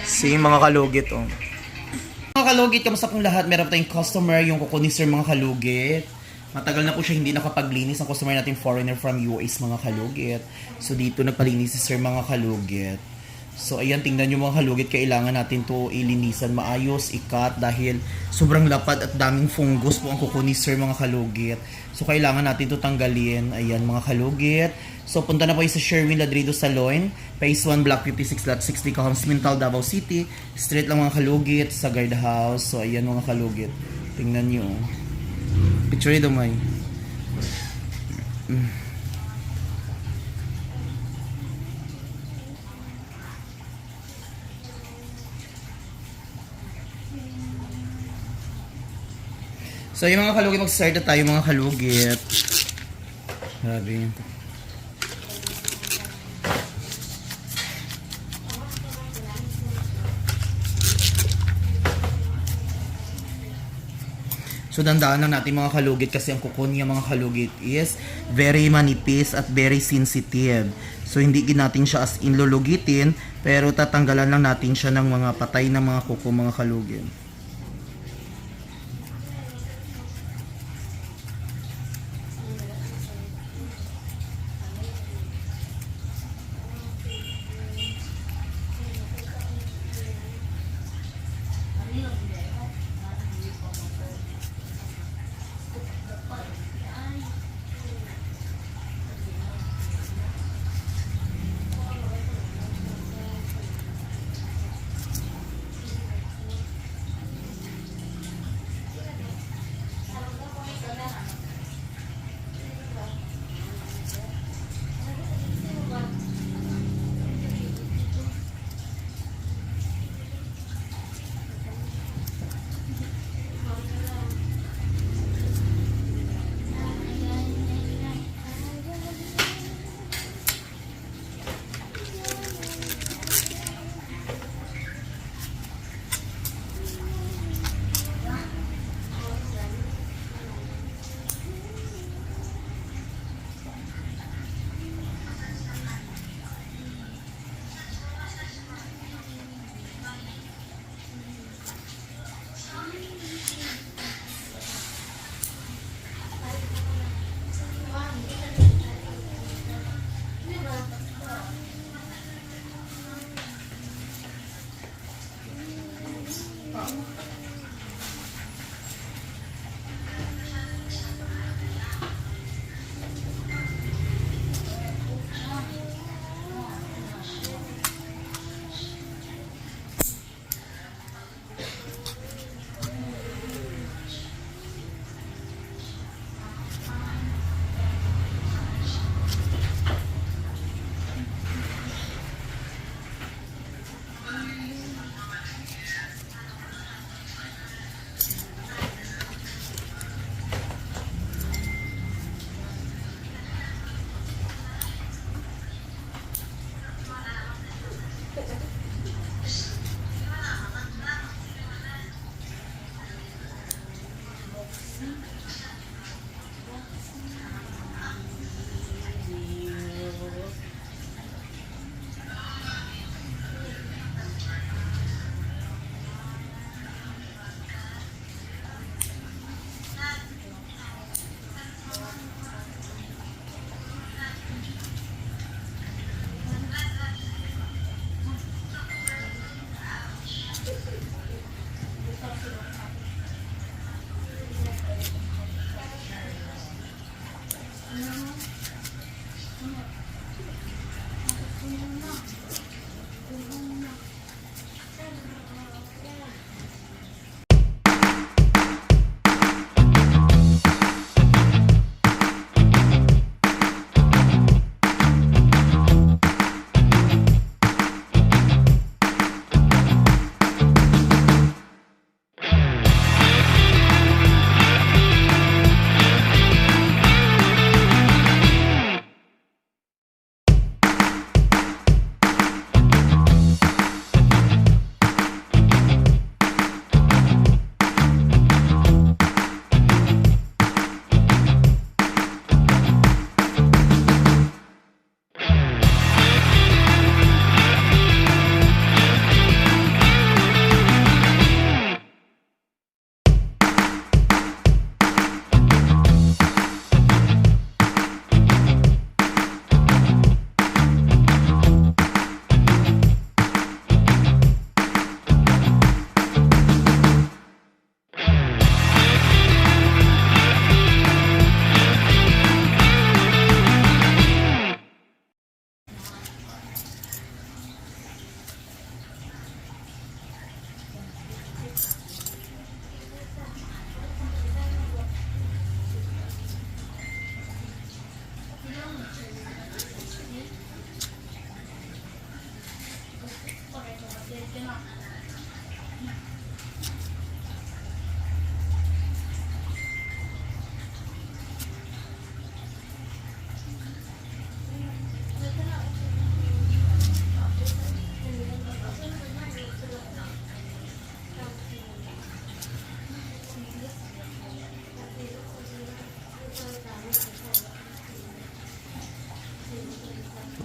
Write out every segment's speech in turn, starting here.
See, mga kalugit, oh. Mga kalugit, kamusta pong lahat? Meron tayong customer, yung kuko ni Sir, mga kalugit. Matagal na po siya hindi nakapaglinis. Ang customer natin foreigner from US, mga kalugit. So dito nagpalinis si Sir, mga kalugit. So ayan, tingnan nyo mga kalugit, kailangan natin to ilinisan maayos, ikat, dahil sobrang lapad at daming fungus po ang kuko ni Sir, mga kalugit. So kailangan natin to tanggalin. Ayan mga kalugit. So punta na po sa Sherwin Ladrido Salon, Phase 1, Block 56, Lot 60, Cajon Mintal, Davao City. Straight lang mga kalugit sa guard house. So ayan mga kalugit, tingnan nyo. Picture ito may. So yung mga kalugit, mag-start na tayo mga kalugit. Grabe. So dandaan lang natin mga kalugit, kasi ang kuko niya mga kalugit is very manipis at very sensitive. So hindi natin siya as in lulugitin, pero tatanggalan lang natin siya ng mga patay na mga kuko mga kalugit.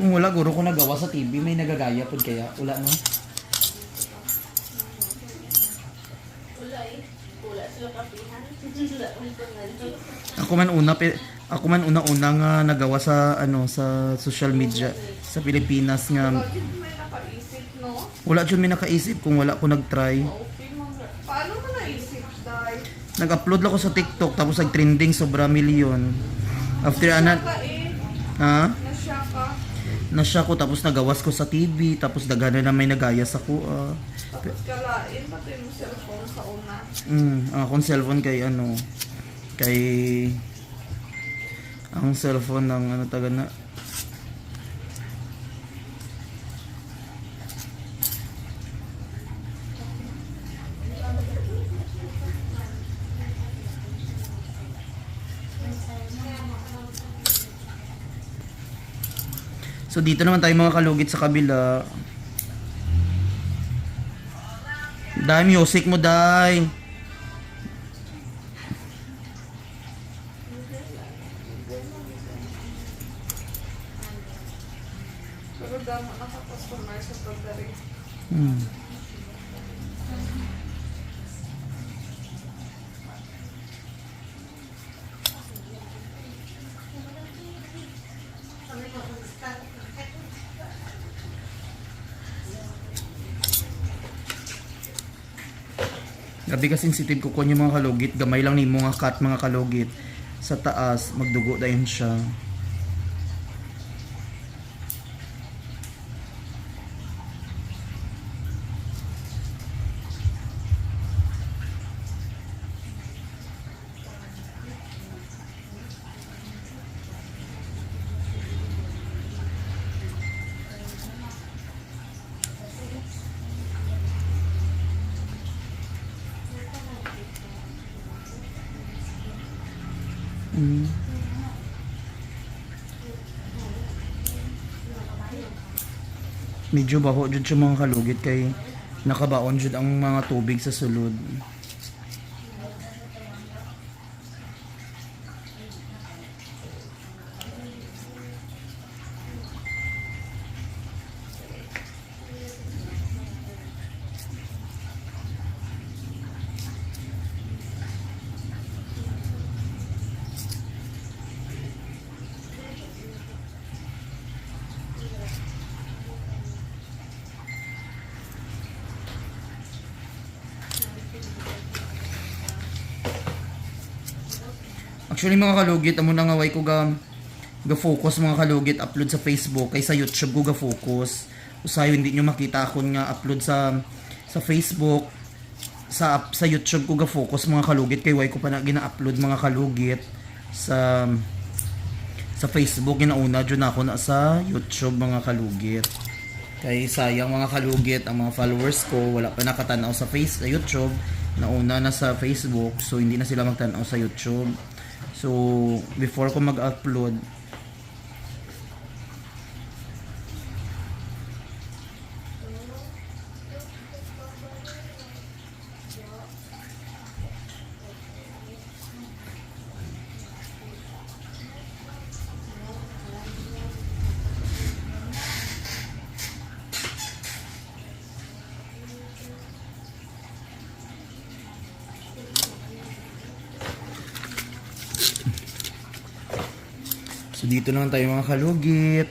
Kung wala, guro ko nagawa sa TV, may nagagaya po kaya. Wala, no? Ako man una-una nga nagawa sa sa social media sa Pilipinas nga Bakit may nakaisip, no? wala jud may nakaisip kung wala ko nag-try. Okay, paano mo naisip, Day? Nag-upload lang ko sa TikTok tapos nag-trending sobra milyon. After Nasya ana ka eh. ha? Nasya ka. Nasya ko tapos nagawas ko sa TV tapos daghan na may nagaya sa ko. Tapos kalain, pati mo cellphone sa una. Akong cellphone kay kay ang cellphone ng taga na So dito naman tayo mga kalugit sa kabila. Dai, music mo, Dai. Pero damo naka-customer sa pagdari. Hmm. Grabe ka sensitive ko yung mga kalugit. Gamay lang ni mga cut mga kalugit. Sa taas, magdugo dayon siya. Medyo baho jud sa mga kalugit kay nakabaon jud ang mga tubig sa sulod. Actually mga kalugit, amo na nga way ko ga focus mga kalugit upload sa Facebook kay sa YouTube ko ga focus. Usayo hindi nyo makita akon nga upload sa Facebook sa YouTube ko ga focus mga kalugit kay way ko pa na gina-upload mga kalugit sa Facebook ginauna jud ako na sa YouTube mga kalugit. Kay sayang mga kalugit ang mga followers ko wala pa nakatanaw sa YouTube, nauna na sa Facebook so hindi na sila magtanaw sa YouTube. So, before ko mag-upload, so dito naman tayo mga kalugit.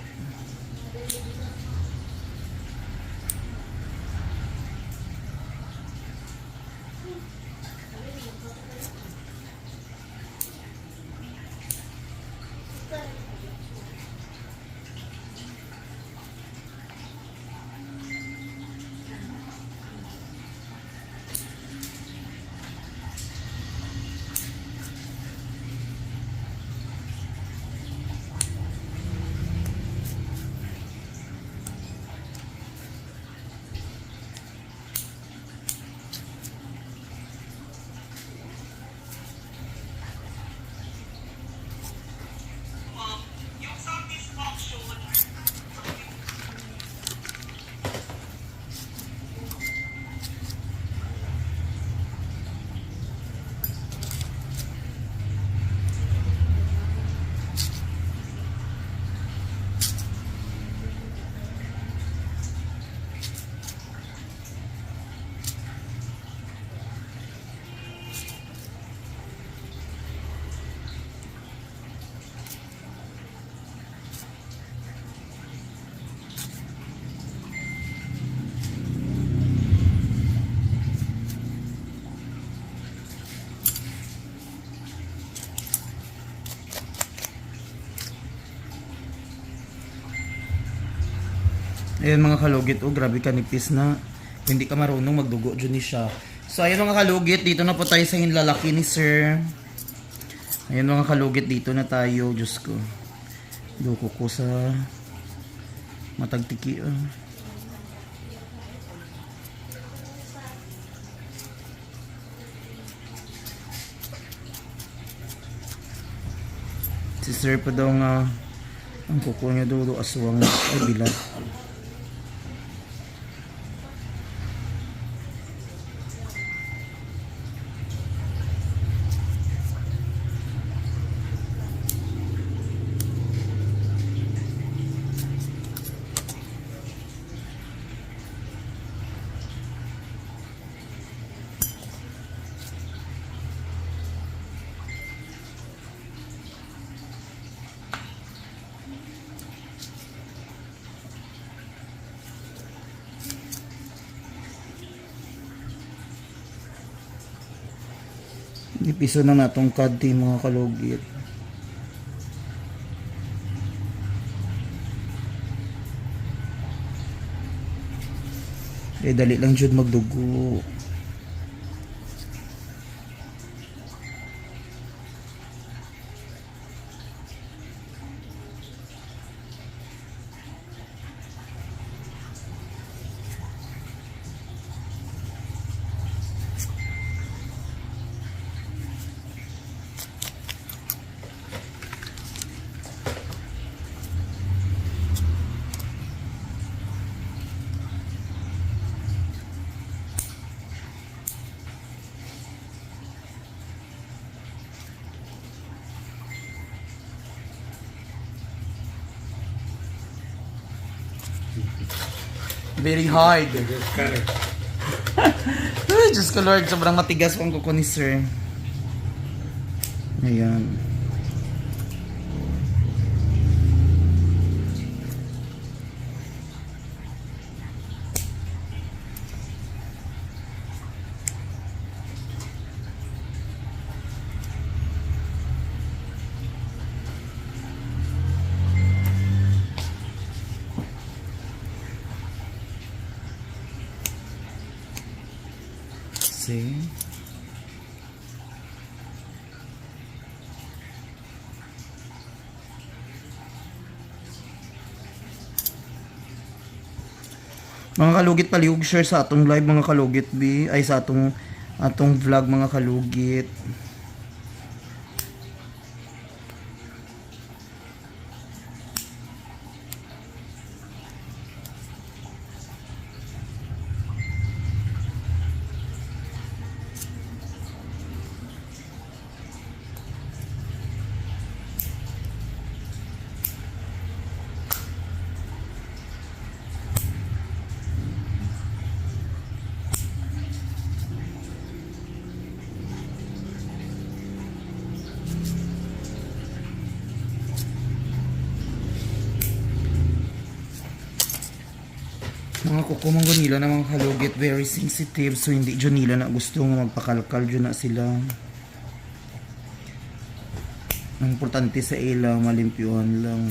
Ayan mga kalugit, oh grabe kanipis na. Hindi ka marunong magdugo dyan ni siya. So ayan mga kalugit, dito na po tayo sa hinlalaki ni sir. Ayan mga kalugit, dito na tayo. Diyos ko. Duko ko sa matagtiki. Si sir pa daw nga ang kuko niya daw aswang ay bilat. Ipiso na natong kadti mga kalugit. Dali lang jud magdugo. Very hard. Ay, Diyos ko Lord, sobrang matigas ang kuko ni sir. Ayan. See? Mga kalugit, palihog share sa atong live mga kalugit B, ay sa atong vlog mga kalugit. Mga kukumanggo nila na mga kalugit, very sensitive, so hindi dyan nila na gusto nga magpakalkal dyan na sila. Ang importante sa ila, malimpyuhan lang.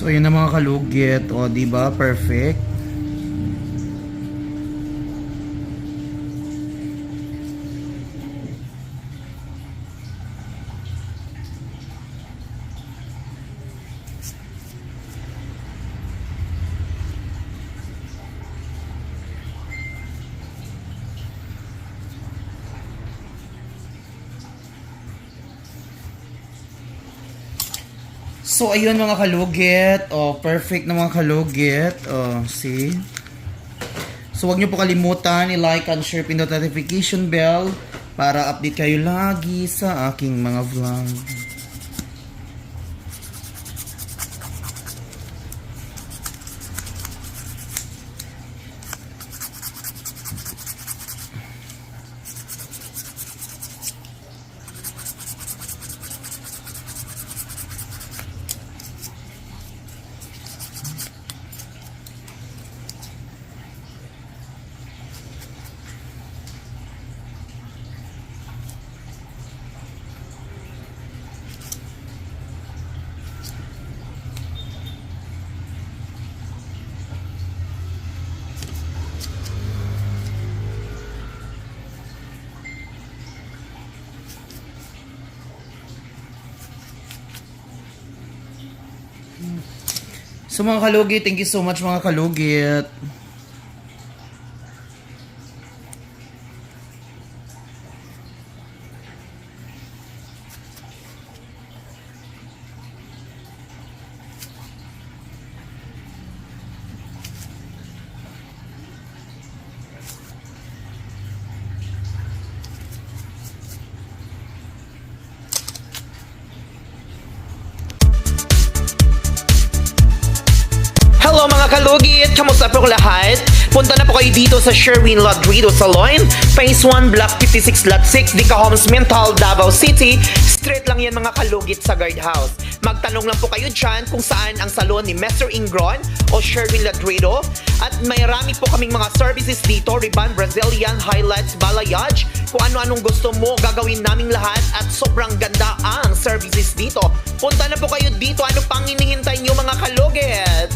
So, yun na mga kalugit. O, diba? Perfect. So, ayun mga kalugit. Oh, perfect na mga kalugit. Oh, see? So, huwag niyo po kalimutan i-like and share, pindot notification bell para update kayo lagi sa aking mga vlog. So mga kalugit, thank you so much mga kalugit. Hello mga kalugit! Kamusta po lahat? Punta na po kayo dito sa Sherwin Ladrido Salon, Phase 1, Block 56, Lot 6, Dica Homes, Mental, Davao City. Straight lang yan mga kalugit sa guardhouse. Magtanong lang po kayo dyan kung saan ang salon ni Mr. Ingron o Sherwin Ladrido. At may rami po kaming mga services dito, Riban, Brazilian, Highlights, Balayage. Kung ano-anong gusto mo, gagawin naming lahat at sobrang ganda ang services dito. Punta na po kayo dito. Ano pang hinihintay nyo mga kalugit?